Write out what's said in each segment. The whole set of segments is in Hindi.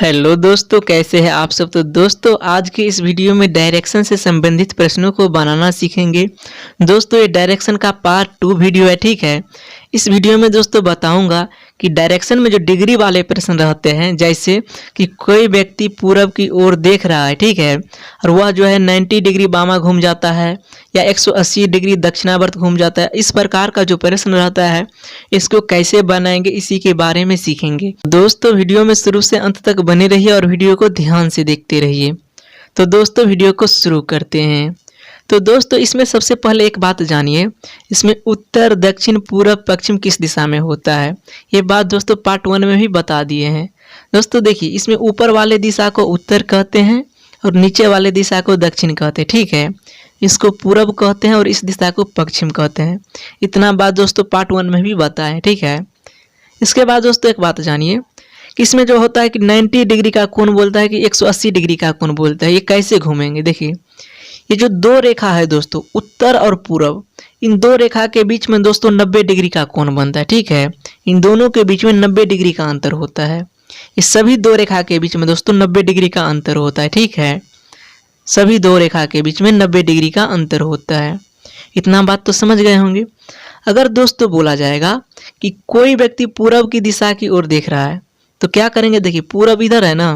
हेलो दोस्तों, कैसे हैं आप सब। तो दोस्तों आज के इस वीडियो में डायरेक्शन से संबंधित प्रश्नों को बनाना सीखेंगे। दोस्तों ये डायरेक्शन का पार्ट 2 वीडियो है, ठीक है। इस वीडियो में दोस्तों बताऊंगा कि डायरेक्शन में जो डिग्री वाले प्रश्न रहते हैं, जैसे कि कोई व्यक्ति पूरब की ओर देख रहा है, ठीक है, और वह जो है 90 डिग्री बामा घूम जाता है या 180 डिग्री दक्षिणावर्त घूम जाता है। इस प्रकार का जो प्रश्न रहता है इसको कैसे बनाएंगे इसी के बारे में सीखेंगे। दोस्तों वीडियो में शुरू से अंत तक बने रहिए और वीडियो को ध्यान से देखते रहिए। तो दोस्तों वीडियो को शुरू करते हैं। तो दोस्तों इसमें सबसे पहले एक बात जानिए, इसमें उत्तर दक्षिण पूरब पश्चिम किस दिशा में होता है। ये बात दोस्तों पार्ट 1 में भी बता दिए हैं। दोस्तों देखिए, इसमें ऊपर वाले दिशा को उत्तर कहते हैं और नीचे वाले दिशा को दक्षिण कहते हैं, ठीक है। इसको पूरब कहते हैं और इस दिशा को पश्चिम कहते हैं। इतना बात दोस्तों पार्ट 1 में भी बताएं, ठीक है। इसके बाद दोस्तों एक बात जानिए कि इसमें जो होता है कि 90 डिग्री का कोण बोलता है कि 180 डिग्री का कोण बोलता है। ये कैसे घूमेंगे, देखिए ये जो दो रेखा है दोस्तों, उत्तर और पूरब, इन दो रेखा के बीच में दोस्तों 90 डिग्री का कोण बनता है, ठीक है। इन दोनों के बीच में 90 डिग्री का अंतर होता है। ये सभी दो रेखा के बीच में दोस्तों 90 डिग्री का अंतर होता है, ठीक है। सभी दो रेखा के बीच में 90 डिग्री का अंतर होता है। इतना बात तो समझ गए होंगे। अगर दोस्तों बोला जाएगा कि कोई व्यक्ति पूरब की दिशा की ओर देख रहा है तो क्या करेंगे, देखिए पूरब इधर है ना,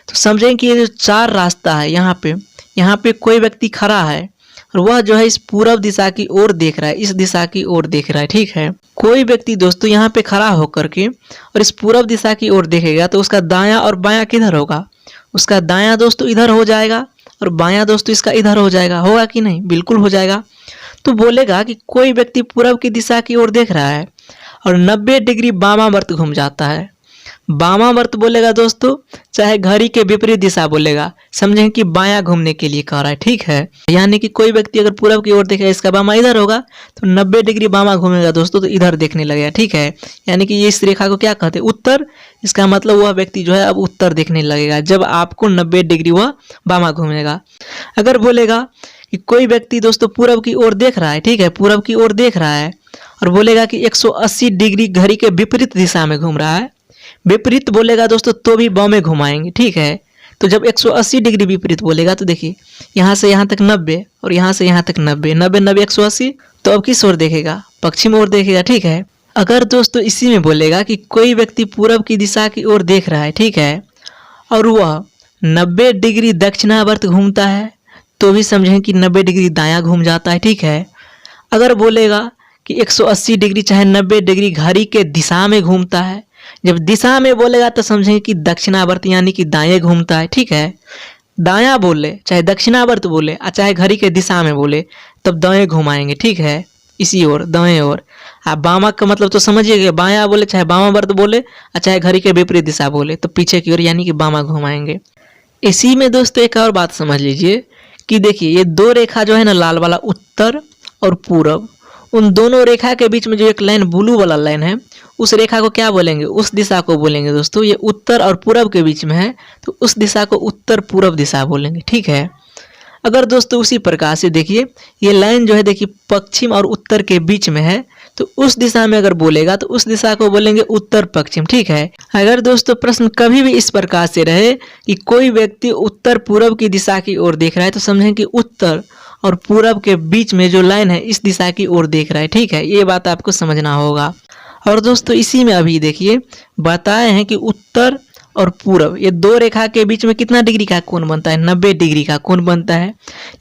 तो समझें कि ये जो 4 रास्ता है, यहाँ पे कोई व्यक्ति खड़ा है और वह जो है इस पूरब दिशा की ओर देख रहा है, इस दिशा की ओर देख रहा है, ठीक है। कोई व्यक्ति दोस्तों यहाँ पे खड़ा होकर के और इस पूरब दिशा की ओर देखेगा तो उसका दायां और बायां किधर होगा, उसका दायां दोस्तों इधर हो जाएगा और बायां दोस्तों इसका इधर हो जाएगा। होगा कि नहीं, बिल्कुल हो जाएगा। तो बोलेगा कि कोई व्यक्ति पूरब की दिशा की ओर देख रहा है और 90 डिग्री वामावर्त घूम जाता है। वामावर्त बोलेगा दोस्तों, चाहे घड़ी के विपरीत दिशा बोलेगा, समझें कि बायां घूमने के लिए कह रहा है, ठीक है। यानी कि कोई व्यक्ति अगर पूरब की ओर देखेगा, इसका बामा इधर होगा तो 90 डिग्री बामा घूमेगा दोस्तों, तो इधर देखने लगेगा, ठीक है। यानी कि ये इस रेखा को क्या कहते हैं, उत्तर। इसका मतलब वह व्यक्ति जो है अब उत्तर देखने लगेगा जब आपको 90 डिग्री वह बामा घूमेगा। अगर बोलेगा कि कोई व्यक्ति दोस्तों पूरब की ओर देख रहा है, ठीक है, पूरब की ओर देख रहा है और बोलेगा कि 180 डिग्री घड़ी के विपरीत दिशा में घूम रहा है, विपरीत बोलेगा दोस्तों तो भी बाएं में घुमाएंगे, ठीक है। तो जब 180 डिग्री विपरीत बोलेगा तो देखिए यहाँ से यहाँ तक 90 और यहाँ से यहाँ तक 90, 90 90 180, तो अब किस ओर देखेगा, पश्चिम ओर देखेगा, ठीक है। अगर दोस्तों इसी में बोलेगा कि कोई व्यक्ति पूरब की दिशा की ओर देख रहा है, ठीक है, और वह 90 डिग्री दक्षिणावर्त घूमता है तो भी समझें कि 90 डिग्री दायां घूम जाता है, ठीक है। अगर बोलेगा कि 180 डिग्री चाहे 90 डिग्री घड़ी के दिशा में घूमता है, जब दिशा में बोलेगा तो समझें कि दक्षिणावर्त यानी कि दाएं घूमता है, ठीक है। दायां बोले चाहे दक्षिणावर्त बोले और चाहे घड़ी के दिशा में बोले तब दाएं घुमाएंगे, ठीक है, इसी ओर, दाएं ओर। आप बामा का मतलब तो समझिएगा, बायां बोले चाहे बामावर्त बोले और चाहे घड़ी के विपरीत दिशा बोले तो पीछे की ओर यानी कि बामा घुमाएंगे। इसी में दोस्तों एक और बात समझ लीजिए कि देखिए ये दो रेखा जो है ना, लाल वाला उत्तर और पूरब, उन दोनों रेखा के बीच में जो एक लाइन ब्लू वाला लाइन है, उस रेखा को क्या बोलेंगे, उस दिशा को बोलेंगे दोस्तों। ये उत्तर और पूरब के बीच में है तो उस दिशा को उत्तर पूरब दिशा बोलेंगे, ठीक है। अगर दोस्तों उसी प्रकार से देखिए ये लाइन जो है, देखिए पश्चिम और उत्तर के बीच में है तो उस दिशा में अगर बोलेगा तो उस दिशा को बोलेंगे उत्तर पश्चिम, ठीक है। अगर दोस्तों प्रश्न कभी भी इस प्रकार से रहे कि कोई व्यक्ति उत्तर पूरब की दिशा की ओर देख रहा है तो समझें कि उत्तर और पूरब के बीच में जो लाइन है इस दिशा की ओर देख रहा है, ठीक है। ये बात आपको समझना होगा। और दोस्तों इसी में अभी देखिए बताए हैं कि उत्तर और पूरब ये दो रेखा के बीच में कितना डिग्री का कोण बनता है, 90 डिग्री का कोण बनता है।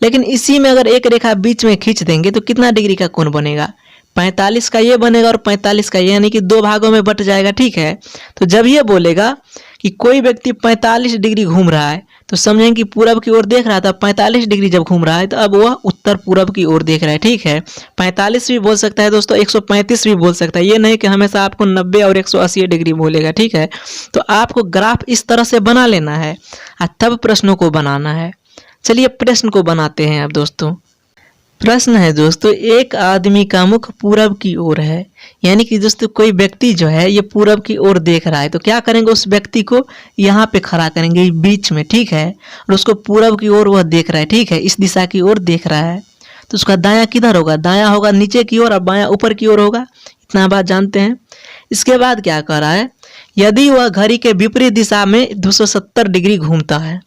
लेकिन इसी में अगर एक रेखा बीच में खींच देंगे तो कितना डिग्री का कोण बनेगा, 45 का ये बनेगा और 45 का ये, यानी कि दो भागों में बट जाएगा, ठीक है। तो जब ये बोलेगा कि कोई व्यक्ति 45 डिग्री घूम रहा है तो समझें कि पूरब की ओर देख रहा था, 45 डिग्री जब घूम रहा है तो अब वह उत्तर पूरब की ओर देख रहा है, ठीक है। 45 भी बोल सकता है दोस्तों, 135 भी बोल सकता है, ये नहीं कि हमेशा आपको 90 और 180 डिग्री बोलेगा, ठीक है। तो आपको ग्राफ इस तरह से बना लेना है और तब प्रश्नों को बनाना है। चलिए प्रश्न को बनाते हैं अब दोस्तों। प्रश्न है दोस्तों, एक आदमी का मुख पूरब की ओर है, यानी कि दोस्तों कोई व्यक्ति जो है ये पूरब की ओर देख रहा है तो क्या करेंगे, उस व्यक्ति को यहाँ पे खड़ा करेंगे बीच में, ठीक है, और उसको पूरब की ओर वह देख रहा है, ठीक है, इस दिशा की ओर देख रहा है। तो उसका दायां किधर होगा, दायां होगा नीचे की ओर और बायां ऊपर की ओर होगा। इतना बात जानते हैं। इसके बाद क्या कर रहा है यदि वह घड़ी के विपरीत दिशा में 270 डिग्री घूमता है।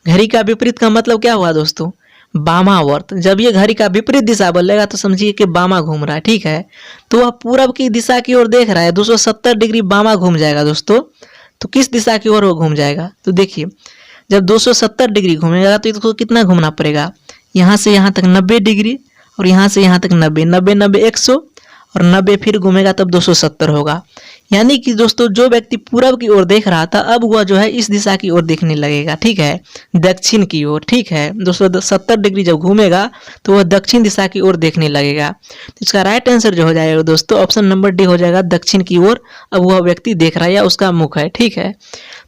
घड़ी का विपरीत का मतलब क्या हुआ दोस्तों? वामावर्त। जब ये घड़ी का विपरीत दिशा बोलेगा तो समझिए कि बामा घूम रहा है, ठीक है। तो वह पूरब की दिशा की ओर देख रहा है, 270 डिग्री बामा घूम जाएगा दोस्तों। तो किस दिशा की ओर वो घूम जाएगा? तो देखिए, जब 270 डिग्री घूमेगा तो इसको कितना घूमना पड़ेगा? यहाँ से यहाँ तक 90 डिग्री और यहाँ से यहाँ तक 90, 90 90 100 और 90 फिर घूमेगा तब 270 होगा। यानी कि दोस्तों जो व्यक्ति पूरब की ओर देख रहा था अब वह जो है इस दिशा की ओर देखने लगेगा, ठीक है, दक्षिण की ओर, ठीक है। 270 डिग्री जब घूमेगा तो वह दक्षिण दिशा की ओर देखने लगेगा। तो इसका राइट आंसर जो हो जाएगा दोस्तों ऑप्शन नंबर डी हो जाएगा, दक्षिण की ओर अब वह व्यक्ति देख रहा है या उसका मुख है, ठीक है।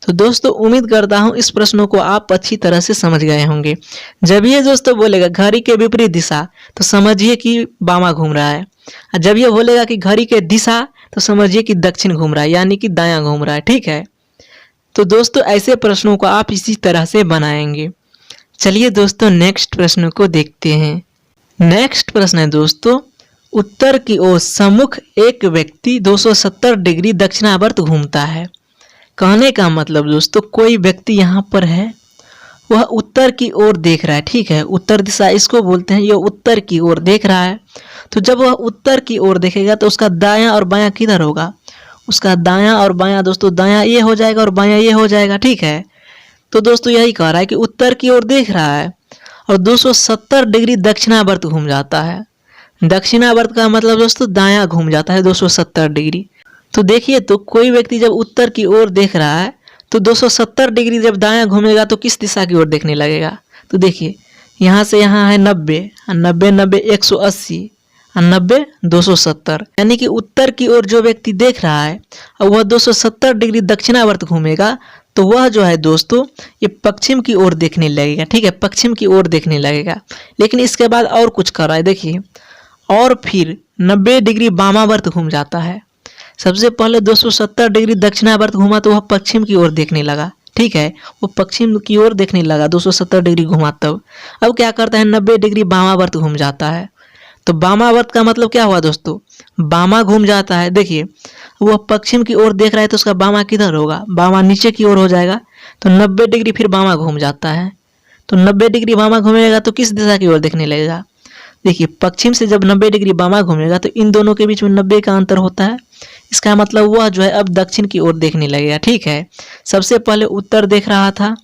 तो दोस्तों उम्मीद करता हूँ इस प्रश्नों को आप अच्छी तरह से समझ गए होंगे। जब ये दोस्तों बोलेगा घड़ी के विपरीत दिशा तो समझिए कि बामा घूम रहा है, जब ये बोलेगा कि घड़ी के दिशा तो समझिए कि दक्षिण घूम रहा है, यानी कि दायां घूम रहा है, ठीक है। तो दोस्तों ऐसे प्रश्नों को आप इसी तरह से बनाएंगे। चलिए दोस्तों नेक्स्ट प्रश्न को देखते हैं। नेक्स्ट प्रश्न है दोस्तों, उत्तर की ओर सम्मुख एक व्यक्ति 270 डिग्री दक्षिणावर्त घूमता है। कहने का मतलब दोस्तों कोई व्यक्ति यहाँ पर है, वह उत्तर की ओर देख रहा है, ठीक है। उत्तर दिशा इसको बोलते हैं, ये उत्तर की ओर देख रहा है। तो जब वह उत्तर की ओर देखेगा तो उसका दायां और बायां किधर होगा? उसका दायां और बायां दोस्तों, दायां ये हो जाएगा और बायां ये हो जाएगा, ठीक है। तो दोस्तों यही कह रहा है कि उत्तर की ओर देख रहा है और 270 डिग्री दक्षिणावर्त घूम जाता है। दक्षिणावर्त का मतलब दोस्तों दायां घूम जाता है 270 डिग्री। तो देखिए, तो कोई व्यक्ति जब उत्तर की ओर देख रहा है तो 270 डिग्री जब दायां घूमेगा तो किस दिशा की ओर देखने लगेगा? तो देखिए, यहाँ से यहाँ है 90, 90 90 180 और 90 270, यानी कि उत्तर की ओर जो व्यक्ति देख रहा है और वह 270 डिग्री दक्षिणावर्त घूमेगा तो वह जो है दोस्तों ये पश्चिम की ओर देखने लगेगा, ठीक है, पश्चिम की ओर देखने लगेगा। लेकिन इसके बाद और कुछ कर रहा है, देखिए, और फिर 90 डिग्री वामावर्त घूम जाता है। सबसे पहले 270 डिग्री दक्षिणावर्त घूमा तो वह पश्चिम की ओर देखने लगा, ठीक है, वो पश्चिम की ओर देखने लगा 270 डिग्री घुमा तब। अब क्या करता है, 90 डिग्री वामावर्त घूम जाता है। तो वामावर्त का मतलब क्या हुआ दोस्तों? बामा घूम जाता है। देखिए, वह पश्चिम की ओर देख रहा है तो उसका बामा किधर होगा? बामा नीचे की ओर हो जाएगा। तो 90 डिग्री फिर बामा घूम जाता है। तो 90 डिग्री बामा घूमेगा तो किस दिशा की ओर देखने लगेगा? देखिए, पश्चिम से जब 90 डिग्री बामा घूमेगा तो इन दोनों के बीच में 90 का अंतर होता है। इसका मतलब वह जो है अब दक्षिण की ओर देखने लगेगा, ठीक है। सबसे पहले उत्तर देख रहा था,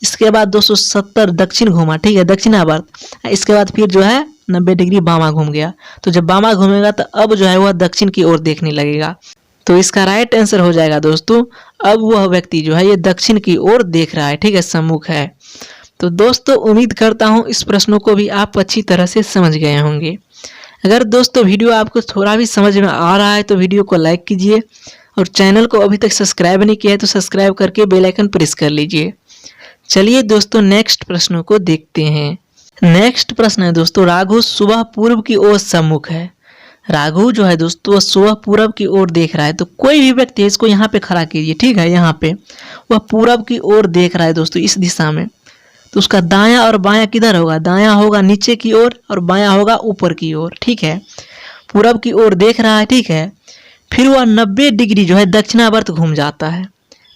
इसके बाद 270 दक्षिण घूमा, ठीक है, दक्षिणावर्त। इसके बाद फिर जो है 90 डिग्री बामा घूम गया। तो जब बामा घूमेगा तो अब जो है वह दक्षिण की ओर देखने लगेगा। तो इसका राइट आंसर हो जाएगा दोस्तों, अब वह व्यक्ति जो है ये दक्षिण की ओर देख रहा है, ठीक है, सम्मुख है। तो दोस्तों उम्मीद करता हूँ इस प्रश्नों को भी आप अच्छी तरह से समझ गए होंगे। अगर दोस्तों वीडियो आपको थोड़ा भी समझ में आ रहा है तो वीडियो को लाइक कीजिए और चैनल को अभी तक सब्सक्राइब नहीं किया है तो सब्सक्राइब करके बेल आइकन प्रेस कर लीजिए। चलिए दोस्तों नेक्स्ट प्रश्नों को देखते हैं। नेक्स्ट प्रश्न है दोस्तों, राघु सुबह पूर्व की ओर सम्मुख है। राघु जो है दोस्तों सुबह पूरब की ओर देख रहा है। तो कोई भी व्यक्ति है इसको यहाँ पे खड़ा कीजिए, ठीक है, यहाँ पे वह पूरब की ओर देख रहा है दोस्तों इस दिशा में। तो उसका दायां और बायां किधर होगा? दायां होगा नीचे की ओर और बायां होगा ऊपर की ओर, ठीक है। पूरब की ओर देख रहा है, ठीक है। फिर वह 90 डिग्री जो है दक्षिणावर्त घूम जाता है।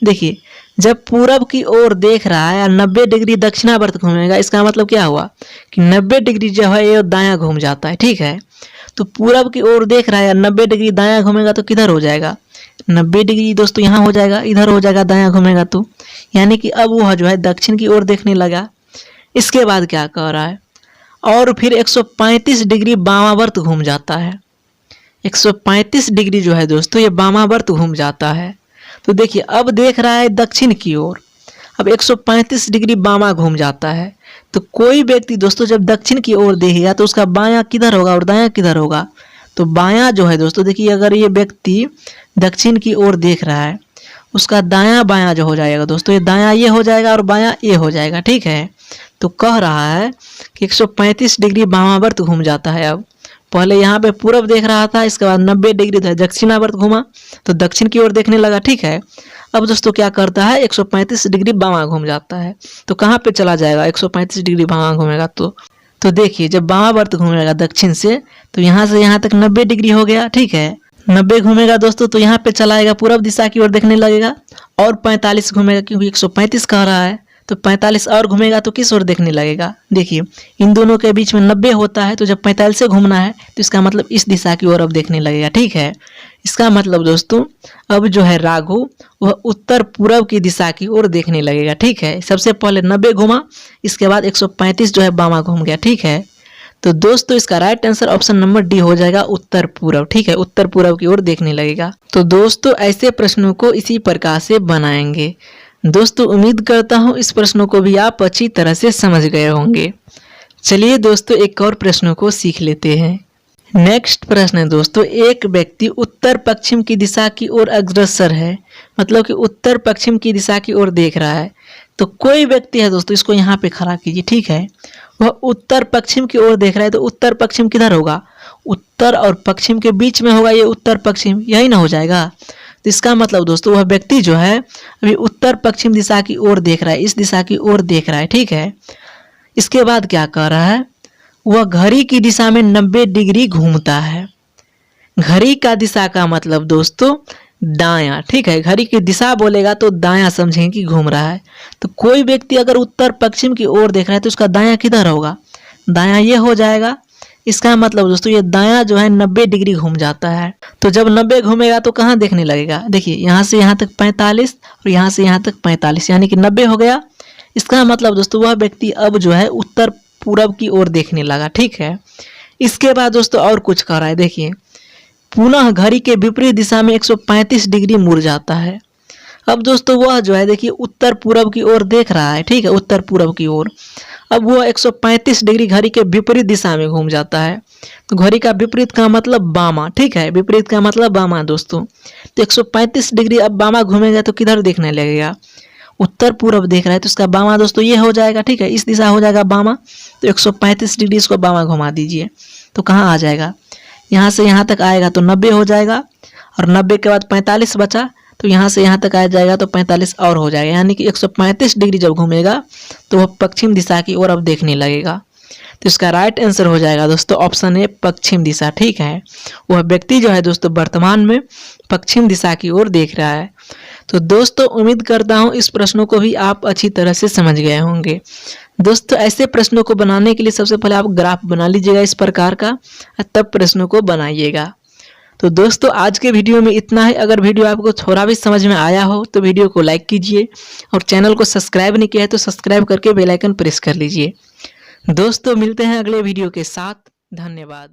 देखिए, जब पूरब की ओर देख रहा है और 90 डिग्री दक्षिणावर्त घूमेगा, इसका मतलब क्या हुआ कि 90 डिग्री जो है ये दायां घूम जाता है, ठीक है। तो पूरब की ओर देख रहा है और 90 डिग्री दायां घूमेगा तो किधर हो जाएगा? 90 डिग्री दोस्तों यहाँ हो जाएगा, इधर हो जाएगा दायां घूमेगा तो, यानी कि अब वह जो है दक्षिण की ओर देखने लगा। इसके बाद क्या कर रहा है, और फिर 135 डिग्री वामावर्त घूम जाता है। 135 डिग्री जो है दोस्तों ये वामावर्त घूम जाता है। तो देखिए, अब देख रहा है दक्षिण की ओर, अब 135 डिग्री बामा घूम जाता है। तो कोई व्यक्ति दोस्तों जब दक्षिण की ओर देखेगा तो उसका बायां किधर होगा और दायां किधर होगा? तो बायां जो है दोस्तों, देखिए, अगर ये व्यक्ति दक्षिण की ओर देख रहा है, उसका दायां बायां जो हो जाएगा दोस्तों, ये दायां ये हो जाएगा और बायां ये हो जाएगा, ठीक है। तो कह रहा है कि 135 डिग्री वामावर्त घूम जाता है। अब पहले यहाँ पे पूरब देख रहा था, इसके बाद 90 डिग्री दक्षिणावर्त घूमा तो दक्षिण की ओर देखने लगा, ठीक है। अब दोस्तों क्या करता है, 135 डिग्री बामा घूम जाता है। तो कहाँ पे चला जाएगा 135 डिग्री बामा घूमेगा? तो देखिए, जब वामावर्त घूमेगा दक्षिण से तो यहाँ तक 90 डिग्री हो गया, ठीक है। 90 घूमेगा दोस्तों तो यहाँ पे चला आएगा पूरब दिशा की ओर देखने लगेगा, और 45 घूमेगा क्योंकि 135 कह रहा है, तो 45 और घूमेगा तो किस ओर देखने लगेगा। देखिए इन दोनों के बीच में 90 होता है, तो जब 45 से घूमना है तो इसका मतलब इस दिशा की ओर अब देखने लगेगा। ठीक है, इसका मतलब दोस्तों अब जो है राघव वह उत्तर पूरब की दिशा की ओर देखने लगेगा। ठीक है, सबसे पहले 90 घूमा, इसके बाद 135 जो है बामा घूम गया। ठीक है, तो दोस्तों इसका right answer option number D हो जाएगा, उत्तर पूरब। ठीक है, उत्तर पूरब की ओर देखने लगेगा। तो दोस्तों ऐसे प्रश्नों को इसी प्रकार से बनाएंगे। दोस्तों उम्मीद करता हूँ इस प्रश्नों को भी आप अच्छी तरह से समझ गए होंगे। चलिए दोस्तों एक और प्रश्नों को सीख लेते हैं। नेक्स्ट प्रश्न है दोस्तों, एक व्यक्ति उत्तर पश्चिम की दिशा की ओर अग्रसर है, मतलब कि उत्तर पश्चिम की दिशा की ओर देख रहा है। तो कोई व्यक्ति है दोस्तों, इसको यहाँ पे खड़ा कीजिए। ठीक है, वह उत्तर पश्चिम की ओर देख रहा है, तो उत्तर पश्चिम किधर होगा, उत्तर और पश्चिम के बीच में होगा, ये उत्तर पश्चिम यही ना हो जाएगा। तो इसका मतलब दोस्तों वह व्यक्ति जो है अभी उत्तर पश्चिम दिशा की ओर देख रहा है, इस दिशा की ओर देख रहा है। ठीक है, इसके बाद क्या कर रहा है, वह घड़ी की दिशा में 90 डिग्री घूमता है। घड़ी का दिशा का मतलब दोस्तों दायां। ठीक है, घड़ी की दिशा बोलेगा तो दायां समझेंगे कि घूम रहा है। तो कोई व्यक्ति अगर उत्तर पश्चिम की ओर देख रहा है तो उसका दायां किधर होगा, दायां ये हो जाएगा। इसका मतलब दोस्तों ये दायां जो है 90 डिग्री घूम जाता है। तो जब 90 घूमेगा तो कहाँ देखने लगेगा, देखिए यहाँ से यहाँ तक 45 और यहाँ से यहाँ तक 45, यानी कि 90 हो गया। इसका मतलब दोस्तों वह व्यक्ति अब जो है उत्तर पूरब की ओर देखने लगा। ठीक है, इसके बाद दोस्तों और कुछ कर रहा है, देखिए पुनः घड़ी के विपरीत दिशा में 135 डिग्री मुड़ जाता है। अब दोस्तों वह जो है देखिए उत्तर पूरब की ओर देख रहा है। ठीक है, उत्तर पूरब की ओर अब वह 135 डिग्री घड़ी के विपरीत दिशा में घूम जाता है। तो घड़ी का विपरीत का मतलब बामा। ठीक है, विपरीत का मतलब बामा दोस्तों। तो 135 डिग्री अब बामा घूमेगा तो किधर देखने लगेगा, उत्तर पूरब देख रहा है, तो इसका बामा दोस्तों ये हो जाएगा। ठीक है, इस दिशा हो जाएगा बामा। तो 135 डिग्री इसको बामा घुमा दीजिए तो कहाँ आ जाएगा, यहाँ से यहाँ तक आएगा तो 90 हो जाएगा, और 90 के बाद 45 बचा, तो यहाँ से यहाँ तक आ जाएगा तो 45 और हो जाएगा, यानी कि 135 डिग्री जब घूमेगा तो वह पश्चिम दिशा की ओर अब देखने लगेगा। तो इसका राइट आंसर हो जाएगा दोस्तों ऑप्शन ए, पश्चिम दिशा। ठीक है, वह व्यक्ति जो है दोस्तों वर्तमान में पश्चिम दिशा की ओर देख रहा है। तो दोस्तों उम्मीद करता हूँ इस प्रश्नों को भी आप अच्छी तरह से समझ गए होंगे। दोस्तों ऐसे प्रश्नों को बनाने के लिए सबसे पहले आप ग्राफ बना लीजिएगा इस प्रकार का, तब प्रश्नों को बनाइएगा। तो दोस्तों आज के वीडियो में इतना ही। अगर वीडियो आपको थोड़ा भी समझ में आया हो तो वीडियो को लाइक कीजिए, और चैनल को सब्सक्राइब नहीं किया है तो सब्सक्राइब करके बेल आइकन प्रेस कर लीजिए। दोस्तों मिलते हैं अगले वीडियो के साथ। धन्यवाद।